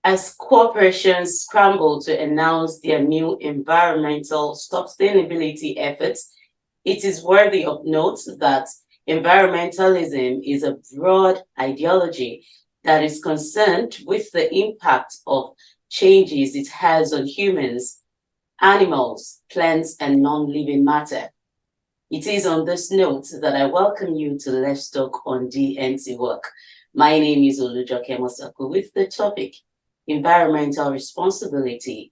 As corporations scramble to announce their new environmental sustainability efforts, it is worthy of note that environmentalism is a broad ideology that is concerned with the impact of changes it has on humans, animals, plants, and non-living matter. It is on this note that I welcome you to Let's Talk on DNTWOK. My name is Olujoke Mosaku with the topic Environmental Responsibility.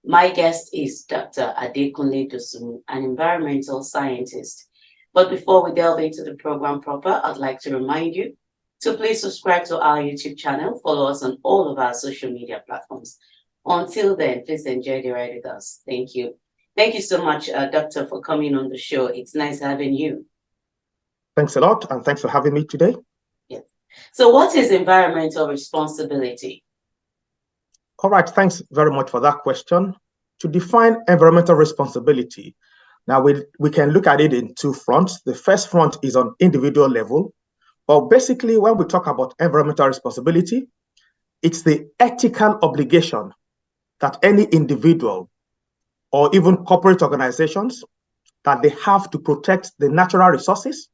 My guest is Dr. Adekunle Dosumu, an environmental scientist. But before we delve into the program proper, I'd like to remind you to please subscribe to our YouTube channel, follow us on all of our social media platforms. Until then, please enjoy the ride with us. Thank you. Thank you so much, Doctor, for coming on the show. It's nice having you. Thanks a lot, and thanks for having me today. Yes. So what is environmental responsibility? All right, thanks very much for that question. To define environmental responsibility, now we can look at it in two fronts. The first front is on individual level. But basically, when we talk about environmental responsibility, it's the ethical obligation that any individual or even corporate organizations that they have to protect the natural resources,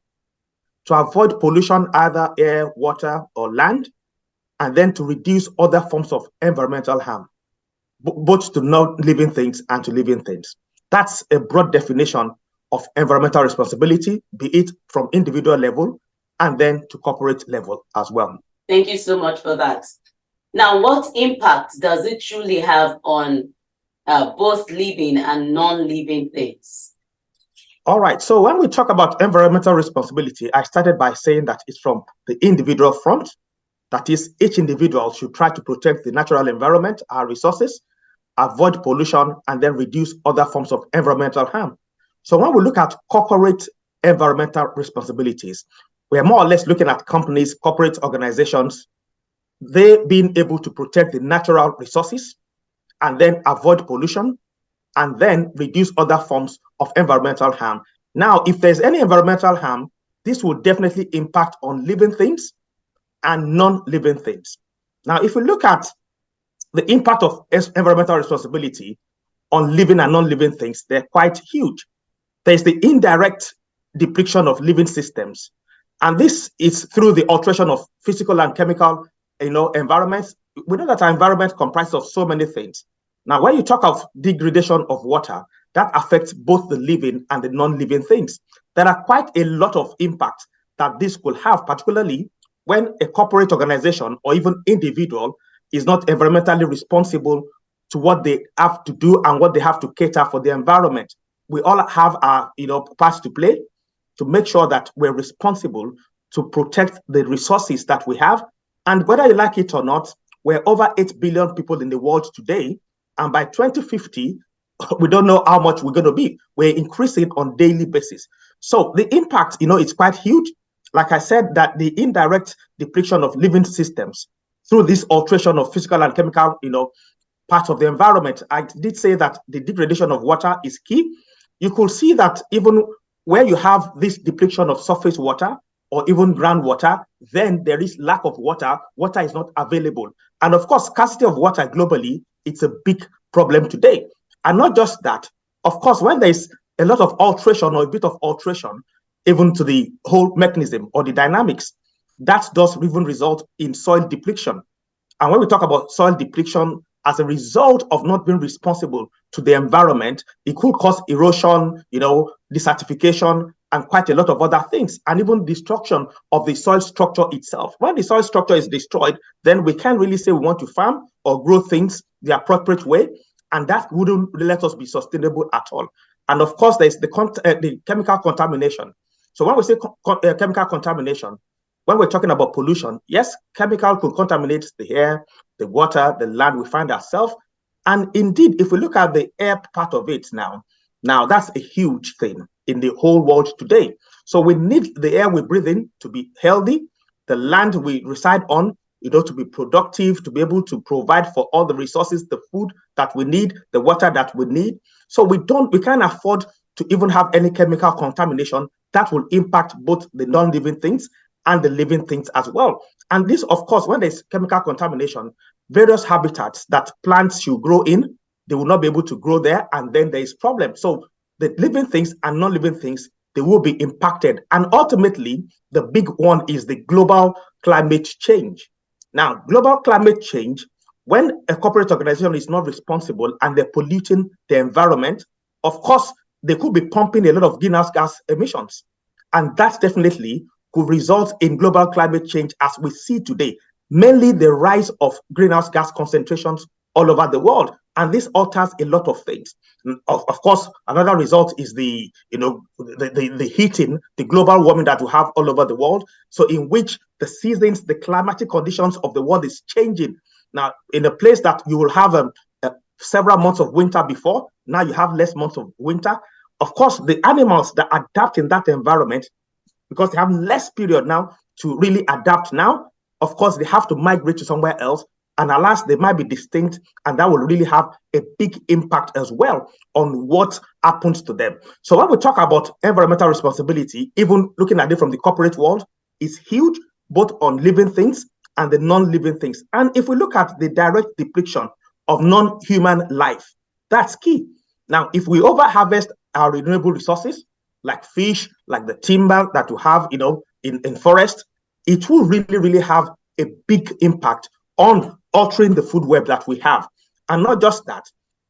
to avoid pollution, either air, water, or land, and then to reduce other forms of environmental harm, both to non-living things and to living things. That's a broad definition of environmental responsibility, be it from individual level and then to corporate level as well. Thank you so much for that. Now, what impact does it truly have on both living and non-living things? All right, so when we talk about environmental responsibility, I started by saying that it's from the individual front. That is, each individual should try to protect the natural environment, our resources, avoid pollution, and then reduce other forms of environmental harm. So when we look at corporate environmental responsibilities, we are more or less looking at companies, corporate organizations, they being able to protect the natural resources and then avoid pollution and then reduce other forms of environmental harm. Now, if there's any environmental harm, this will definitely impact on living things and non-living things. Now, if we look at the impact of environmental responsibility on living and non-living things, they're quite huge. There's the indirect depletion of living systems, and this is through the alteration of physical and chemical, environments. We know that our environment comprises of so many things. Now, when you talk of degradation of water, that affects both the living and the non-living things. There are quite a lot of impacts that this could have, particularly when a corporate organization or even individual is not environmentally responsible to what they have to do and what they have to cater for the environment. We all have our parts to play to make sure that we're responsible to protect the resources that we have. And whether you like it or not, we're over 8 billion people in the world today. And by 2050, we don't know how much we're going to be. We're increasing on a daily basis. So the impact, it's quite huge. Like I said, that the indirect depletion of living systems through this alteration of physical and chemical, parts of the environment. I did say that the degradation of water is key. You could see that even where you have this depletion of surface water or even groundwater, then there is lack of water. Water is not available. And of course, scarcity of water globally, it's a big problem today. And not just that, of course, when there's a lot of alteration or a bit of alteration, even to the whole mechanism or the dynamics, that does even result in soil depletion. And when we talk about soil depletion as a result of not being responsible to the environment, it could cause erosion, desertification, and quite a lot of other things, and even destruction of the soil structure itself. When the soil structure is destroyed, then we can't really say we want to farm or grow things the appropriate way, and that wouldn't let us be sustainable at all. And of course, there's the chemical contamination. So when we say chemical contamination, when we're talking about pollution, yes, chemical could contaminate the air, the water, the land we find ourselves. And indeed, if we look at the air part of it now that's a huge thing in the whole world today. So we need the air we breathe in to be healthy, the land we reside on, to be productive, to be able to provide for all the resources, the food that we need, the water that we need. So we can't afford to even have any chemical contamination that will impact both the non-living things and the living things as well. And this, of course, when there's chemical contamination, various habitats that plants should grow in, they will not be able to grow there, and then there is problem. So the living things and non-living things, they will be impacted. And ultimately, the big one is the global climate change. Now, global climate change, when a corporate organization is not responsible and they're polluting the environment, of course, they could be pumping a lot of greenhouse gas emissions. And that definitely could result in global climate change as we see today, mainly the rise of greenhouse gas concentrations all over the world. And this alters a lot of things. Of course, another result is the heating, the global warming that we have all over the world. So in which the seasons, the climatic conditions of the world is changing. Now, in a place that you will have several months of winter before, now you have less months of winter. Of course, the animals that adapt in that environment, because they have less period now to really adapt now, of course, they have to migrate to somewhere else. And alas, they might be distinct, and that will really have a big impact as well on what happens to them. So when we talk about environmental responsibility, even looking at it from the corporate world, is huge, both on living things and the non-living things. And if we look at the direct depiction of non-human life, that's key. Now, if we over-harvest our renewable resources, like fish, like the timber that we have, in forest, it will really, really have a big impact on altering the food web that we have. And not just that,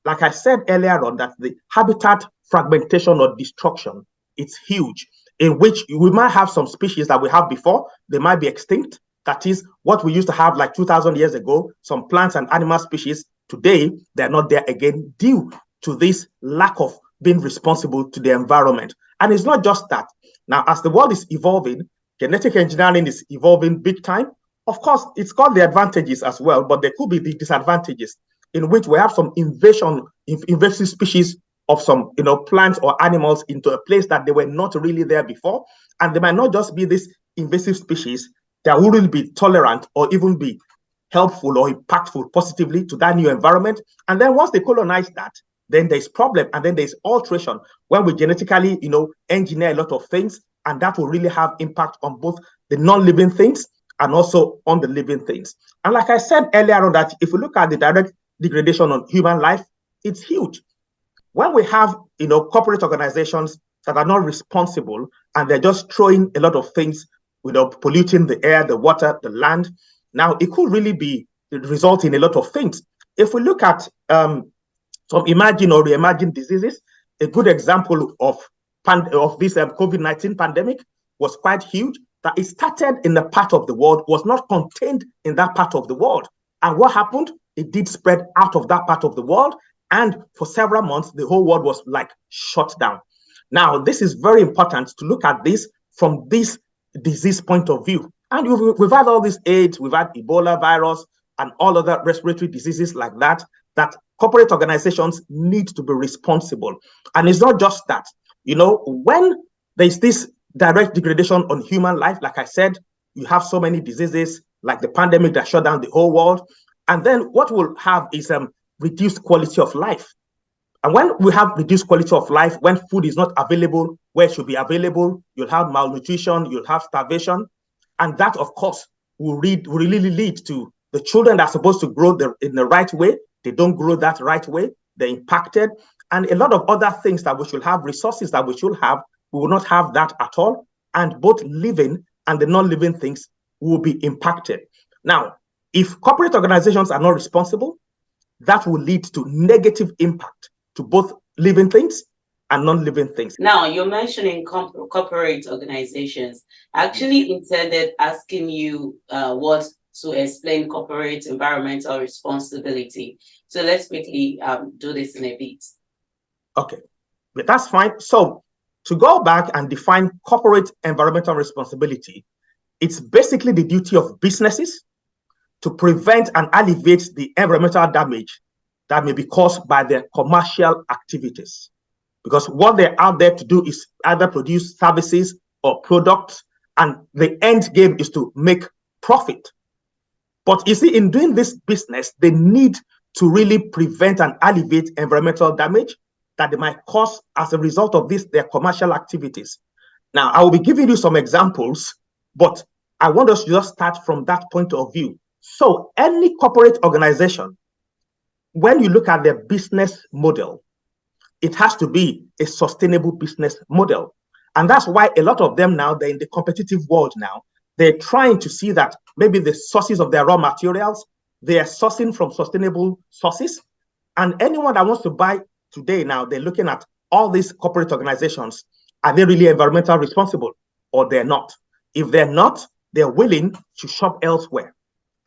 like I said earlier on, that the habitat fragmentation or destruction, it's huge, in which we might have some species that we have before, they might be extinct. That is what we used to have like 2,000 years ago. Some plants and animal species, today, they're not there again due to this lack of being responsible to the environment. And it's not just that. Now, as the world is evolving, genetic engineering is evolving big time. Of course, it's got the advantages as well, but there could be the disadvantages, in which we have some invasive species of some plants or animals into a place that they were not really there before. And they might not just be this invasive species that wouldn't be tolerant or even be helpful or impactful positively to that new environment. And then once they colonize that, then there's problem, and then there's alteration when we genetically engineer a lot of things, and that will really have impact on both the non-living things and also on the living things. And like I said earlier on, that if we look at the direct degradation on human life, it's huge. When we have corporate organizations that are not responsible and they're just throwing a lot of things, polluting the air, the water, the land, now it could really be result in a lot of things. If we look at some imagined or reimagined diseases, a good example of this COVID-19 pandemic was quite huge, that it started in a part of the world, was not contained in that part of the world. And what happened? It did spread out of that part of the world. And for several months, the whole world was like shut down. Now, this is very important to look at this from this disease point of view. And we've had all this AIDS, we've had Ebola virus and all other respiratory diseases like that, that corporate organizations need to be responsible. And it's not just that. When there's this direct degradation on human life, like I said, you have so many diseases like the pandemic that shut down the whole world. And then what we'll have is reduced quality of life. And when we have reduced quality of life, when food is not available where it should be available, you'll have malnutrition, you'll have starvation. And that, of course, will really lead to the children that are supposed to grow in the right way. They don't grow that right way. They're impacted. And a lot of other things that we should have, resources that we should have, we will not have that at all. And both living and the non-living things will be impacted. Now, if corporate organizations are not responsible, that will lead to negative impact to both living things and non-living things. Now, you're mentioning corporate organizations. I actually intended asking you what to explain corporate environmental responsibility. So let's quickly do this in a bit. Okay, but that's fine. So to go back and define corporate environmental responsibility, it's basically the duty of businesses to prevent and alleviate the environmental damage that may be caused by their commercial activities. Because what they're out there to do is either produce services or products, and the end game is to make profit. But you see, in doing this business, they need to really prevent and alleviate environmental damage that they might cause as a result of their commercial activities. Now, I will be giving you some examples, but I want us to just start from that point of view So any corporate organization, when you look at their business model, it has to be a sustainable business model. And that's why a lot of them now, they're in the competitive world now. They're trying to see that maybe the sources of their raw materials, they are sourcing from sustainable sources. And anyone that wants to buy today now, they're looking at all these corporate organizations. Are they really environmentally responsible or they're not? If they're not, they're willing to shop elsewhere.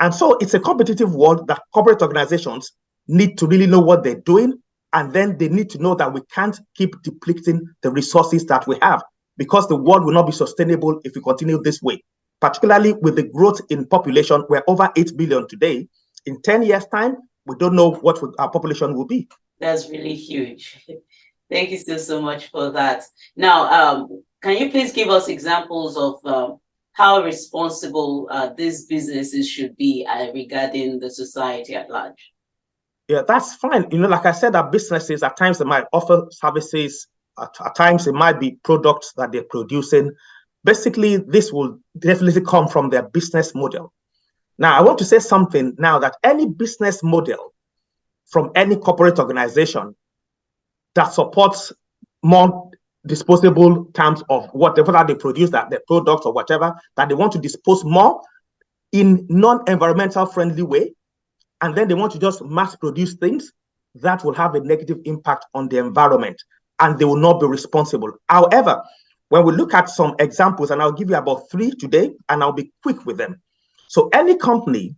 And so it's a competitive world that corporate organizations need to really know what they're doing. And then they need to know that we can't keep depleting the resources that we have, because the world will not be sustainable if we continue this way, particularly with the growth in population. We're over 8 billion today. In 10 years' time, we don't know what our population will be. That's really huge. Thank you so much for that. Now, can you please give us examples of how responsible these businesses should be regarding the society at large? Yeah, that's fine. Like I said, that businesses at times they might offer services, at times it might be products that they're producing. Basically, this will definitely come from their business model. Now, I want to say something now, that any business model from any corporate organization that supports more disposable terms of whatever that they produce, that their products or whatever, that they want to dispose more in non-environmental friendly way, and then they want to just mass produce things, that will have a negative impact on the environment and they will not be responsible. However, when we look at some examples, and I'll give you about 3 today, and I'll be quick with them. So any company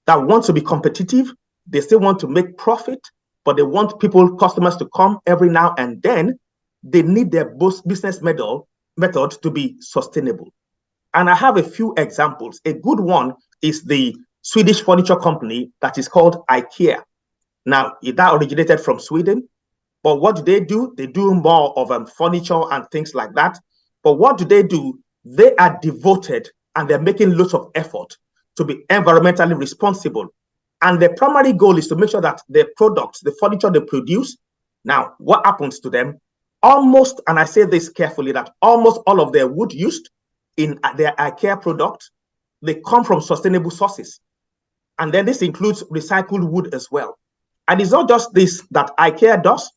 that wants to be competitive, they still want to make profit, but they want customers to come every now and then, they need their business method to be sustainable. And I have a few examples. A good one is the Swedish furniture company that is called IKEA. Now, that originated from Sweden, but what do? They do more of furniture and things like that. But what do? They are devoted and they're making lots of effort to be environmentally responsible. And their primary goal is to make sure that their products, the furniture they produce, now, what happens to them? Almost, and I say this carefully, that almost all of their wood used in their IKEA products, they come from sustainable sources. And then this includes recycled wood as well. And it's not just this that IKEA does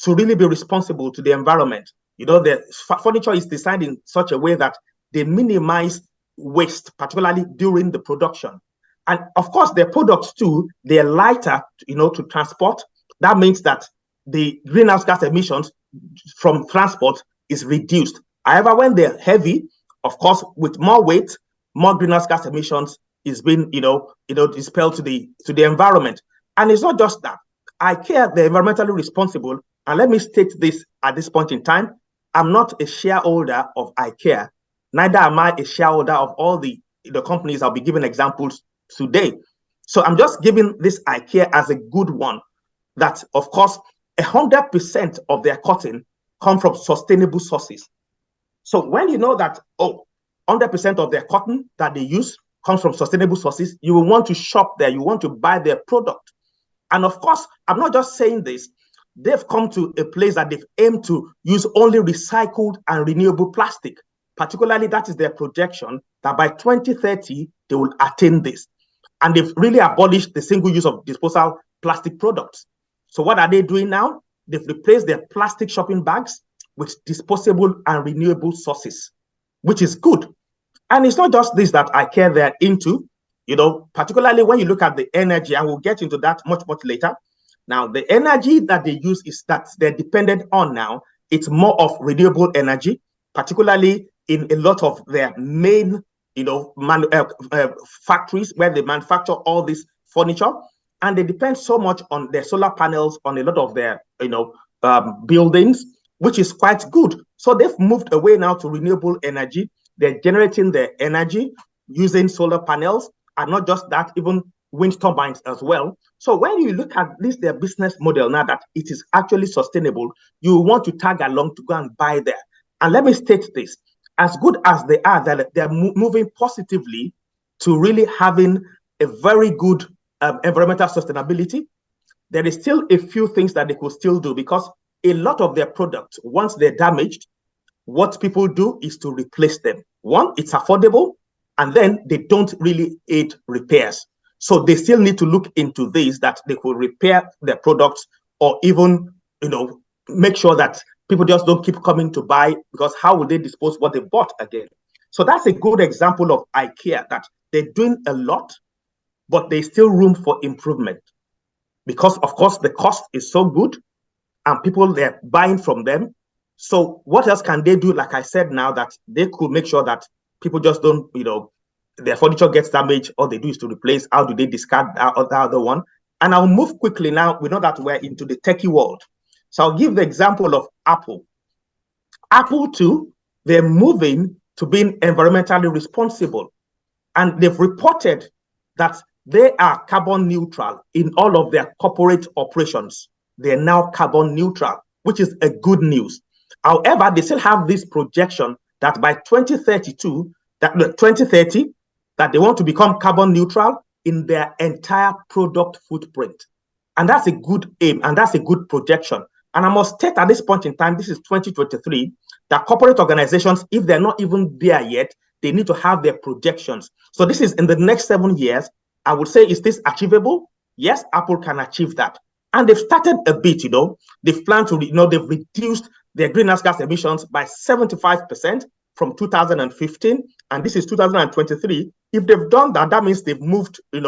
to really be responsible to the environment. The furniture is designed in such a way that they minimize waste, particularly during the production. And of course, their products too, they're lighter, to transport. That means that the greenhouse gas emissions from transport is reduced. However, when they're heavy, of course, with more weight, more greenhouse gas emissions is being, dispelled to the environment. And it's not just that. IKEA, they're environmentally responsible. And let me state this at this point in time. I'm not a shareholder of IKEA. Neither am I a shareholder of all the companies I'll be giving examples today. So I'm just giving this IKEA as a good one, that, of course, 100% of their cotton come from sustainable sources. So when you know that, 100% of their cotton that they use comes from sustainable sources, you will want to shop there, you want to buy their product. And of course, I'm not just saying this, they've come to a place that they've aimed to use only recycled and renewable plastic. Particularly, that is their projection, that by 2030, they will attain this. And they've really abolished the single use of disposal plastic products. So what are they doing now? They've replaced their plastic shopping bags with disposable and renewable sources, which is good. And it's not just this that IKEA they're into, particularly when you look at the energy, and we'll get into that much later. Now, the energy that they use is that they're dependent on now, it's more of renewable energy, particularly in a lot of their main, factories where they manufacture all this furniture. And they depend so much on their solar panels on a lot of their, buildings, which is quite good. So they've moved away now to renewable energy. They're generating their energy using solar panels, and not just that, even wind turbines as well. So when you look at this, their business model now, that it is actually sustainable, you want to tag along to go and buy there. And let me state this, as good as they are, that they're moving positively to really having a very good environmental sustainability, there is still a few things that they could still do, because a lot of their products, once they're damaged, what people do is to replace them. One, it's affordable, and then they don't really aid repairs. So they still need to look into this, that they could repair their products, or even, make sure that people just don't keep coming to buy, because how will they dispose what they bought again? So that's a good example of IKEA, that they're doing a lot, but there's still room for improvement, because of course the cost is so good and people, they're buying from them. So what else can they do? Like I said, now that they could make sure that people just don't, their furniture gets damaged, all they do is to replace. How do they discard that other one? And I'll move quickly now. We know that we're into the techie world. So I'll give the example of Apple. Apple too, they're moving to being environmentally responsible. And they've reported that they are carbon neutral in all of their corporate operations. They're now carbon neutral, which is a good news. However, they still have this projection that by 2032, that 2030, that they want to become carbon neutral in their entire product footprint. And that's a good aim, and that's a good projection. And I must state at this point in time, this is 2023, that corporate organizations, if they're not even there yet, they need to have their projections. So this is in the next 7 years. I would say, is this achievable? Yes, Apple can achieve that. And they've started a bit, they've planned to, they've reduced their greenhouse gas emissions by 75% from 2015. And this is 2023. If they've done that, that means they've moved, in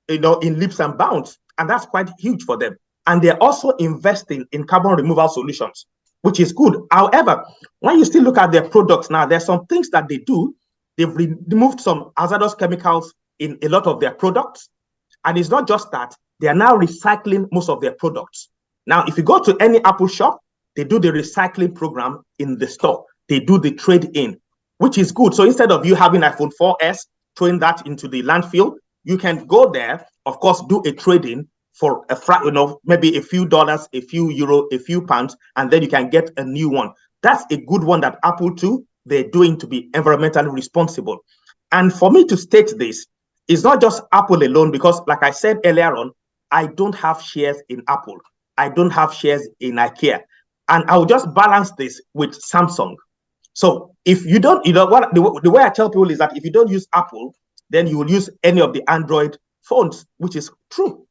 leaps and bounds. And that's quite huge for them. And they're also investing in carbon removal solutions, which is good. However, when you still look at their products now, there's some things that they do. They've removed some hazardous chemicals in a lot of their products. And it's not just that, they are now recycling most of their products. Now, if you go to any Apple shop, they do the recycling program in the store. They do the trade-in, which is good. So instead of you having iPhone 4S, throwing that into the landfill, you can go there, of course, do a trade-in for maybe a few dollars, a few euro, a few pounds, and then you can get a new one. That's a good one that Apple too, they're doing to be environmentally responsible. And for me to state this, it's not just Apple alone, because like I said earlier on, I don't have shares in Apple. I don't have shares in IKEA. And I'll just balance this with Samsung. So if you don't, the way I tell people is that if you don't use Apple, then you will use any of the Android phones, which is true.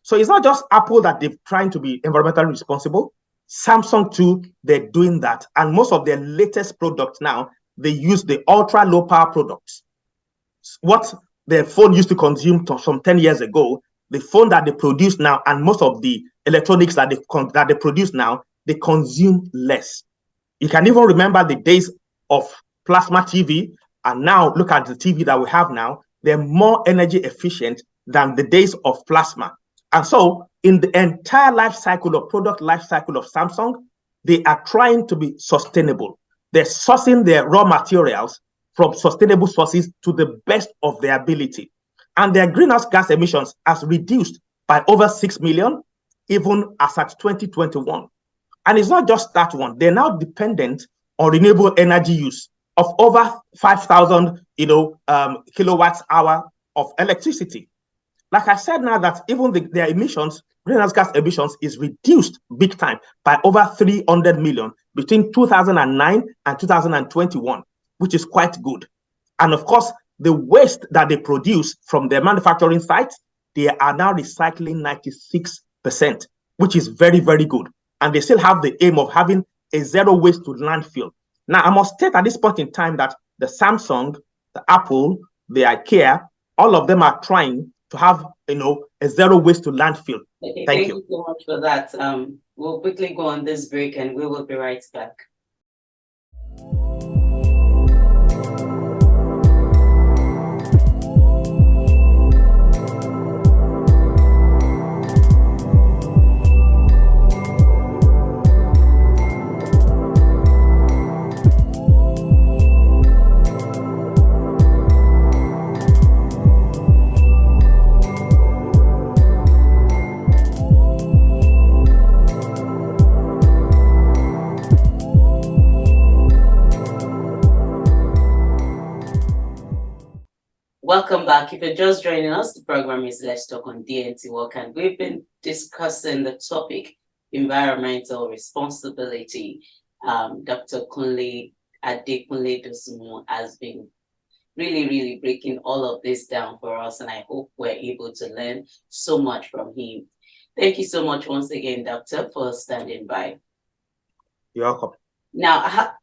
So it's not just Apple that they're trying to be environmentally responsible. Samsung too, they're doing that. And most of their latest products now, they use the ultra low power products. What their phone used to consume some 10 years ago, the phone that they produce now, and most of the electronics that they produce now, they consume less. You can even remember the days of plasma TV, and now look at the TV that we have now. They're more energy efficient than the days of plasma. And so in the entire product life cycle of Samsung, they are trying to be sustainable. They're sourcing their raw materials from sustainable sources to the best of their ability. And their greenhouse gas emissions has reduced by over 6 million, even as at 2021. And it's not just that one. They're now dependent on renewable energy use of over 5,000, kilowatts hour of electricity. Like I said now, that even their emissions, greenhouse gas emissions, is reduced big time by over 300 million between 2009 and 2021, which is quite good. And of course, the waste that they produce from their manufacturing sites, they are now recycling 96%, which is very, very good. And they still have the aim of having a zero waste to landfill. Now, I must state at this point in time that the Samsung, the Apple, the IKEA, all of them are trying to have, a zero waste to landfill. Okay, thank you so much for that. We'll quickly go on this break and we will be right back. Welcome back. If you're just joining us, the program is Let's Talk on DNTWOK, and we've been discussing the topic environmental responsibility. Dr. Adekunle Dosumu has been, really, really breaking all of this down for us. And I hope we're able to learn so much from him. Thank you so much once again, Doctor, for standing by. You're welcome. Now,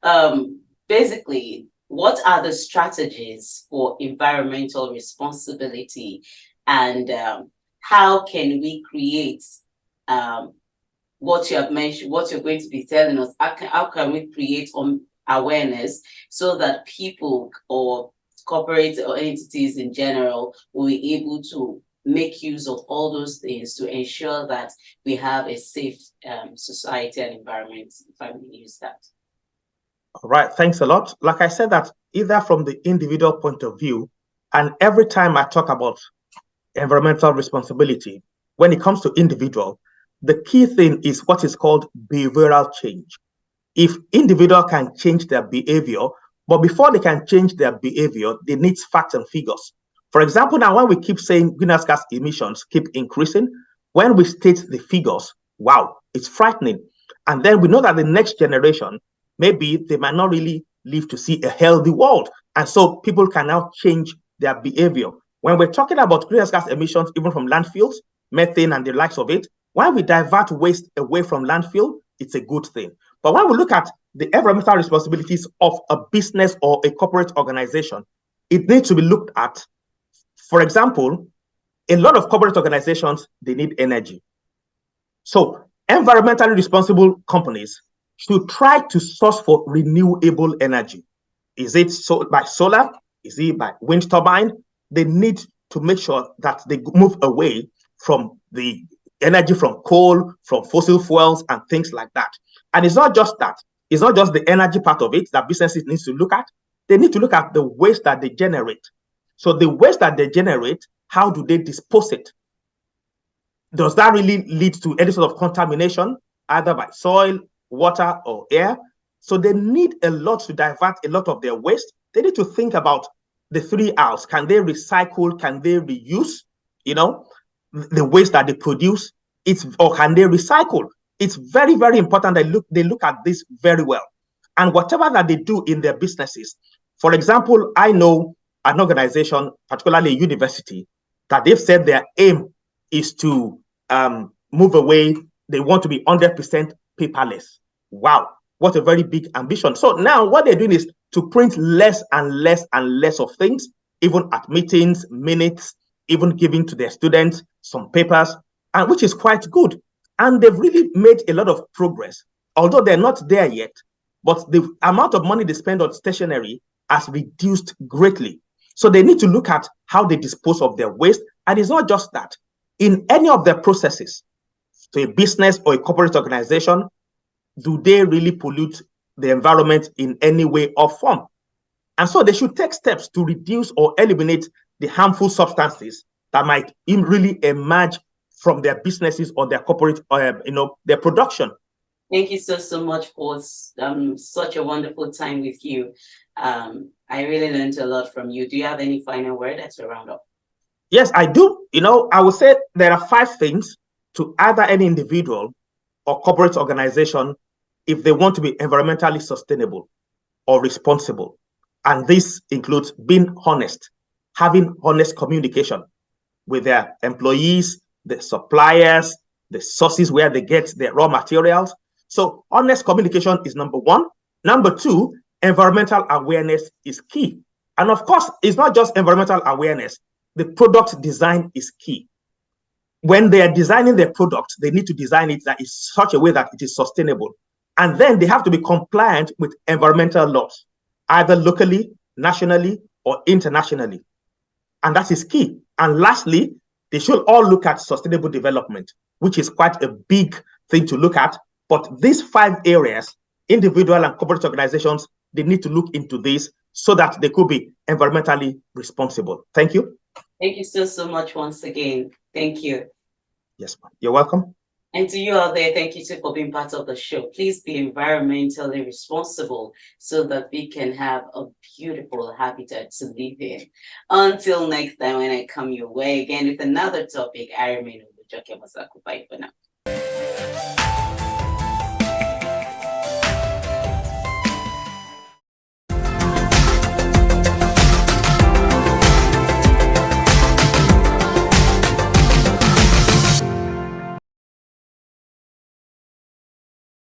basically, what are the strategies for environmental responsibility, and how can we create what you have mentioned, what you're going to be telling us? How can we create awareness so that people or corporate or entities in general will be able to make use of all those things to ensure that we have a safe society and environment, if I may use that? All right, thanks a lot. Like I said, that either from the individual point of view, and every time I talk about environmental responsibility, when it comes to individual, the key thing is what is called behavioral change. If individual can change their behavior, but before they can change their behavior, they need facts and figures. For example, now when we keep saying greenhouse gas emissions keep increasing, when we state the figures, wow, it's frightening. And then we know that the next generation, maybe they might not really live to see a healthy world. And so people can now change their behavior. When we're talking about greenhouse gas emissions, even from landfills, methane and the likes of it, when we divert waste away from landfill, it's a good thing. But when we look at the environmental responsibilities of a business or a corporate organization, it needs to be looked at. For example, a lot of corporate organizations, they need energy. So environmentally responsible companies should try to source for renewable energy. Is it by solar? Is it by wind turbine? They need to make sure that they move away from the energy from coal, from fossil fuels, and things like that. And it's not just that. It's not just the energy part of it that businesses need to look at. They need to look at the waste that they generate. So the waste that they generate, how do they dispose it? Does that really lead to any sort of contamination, either by soil, water, or air? So they need a lot to divert a lot of their waste. They need to think about the 3 R's. Can they recycle? Can they reuse? The waste that they produce, or can they recycle? It's very, very important that they look at this very well. And whatever that they do in their businesses, for example, I know an organization, particularly a university, that they've said their aim is to move away. They want to be 100% paperless. Wow, what a very big ambition. So now what they're doing is to print less and less and less of things, even at meetings, minutes, even giving to their students some papers, and which is quite good. And they've really made a lot of progress, although they're not there yet. But the amount of money they spend on stationery has reduced greatly. So they need to look at how they dispose of their waste. And it's not just that. In any of their processes, to a business or a corporate organization, do they really pollute the environment in any way or form? And so they should take steps to reduce or eliminate the harmful substances that might really emerge from their businesses or their corporate, their production. Thank you so much for such a wonderful time with you. I really learned a lot from you. Do you have any final word as we round up? Yes, I do. I would say there are 5 things to either any individual or corporate organization if they want to be environmentally sustainable or responsible. And this includes being honest, having honest communication with their employees, the suppliers, the sources where they get their raw materials. So honest communication is number 1. Number 2, environmental awareness is key. And of course, it's not just environmental awareness. The product design is key. When they are designing their product, they need to design it that is such a way that it is sustainable. And then they have to be compliant with environmental laws, either locally, nationally, or internationally. And that is key. And lastly, they should all look at sustainable development, which is quite a big thing to look at. But these 5 areas, individual and corporate organizations, they need to look into this so that they could be environmentally responsible. Thank you. Thank you so much once again. Thank you. Yes, ma'am. You're welcome. And to you out there, thank you too for being part of the show. Please be environmentally responsible so that we can have a beautiful habitat to live in. Until next time, when I come your way again with another topic, I remain Dosumu. Bye for now.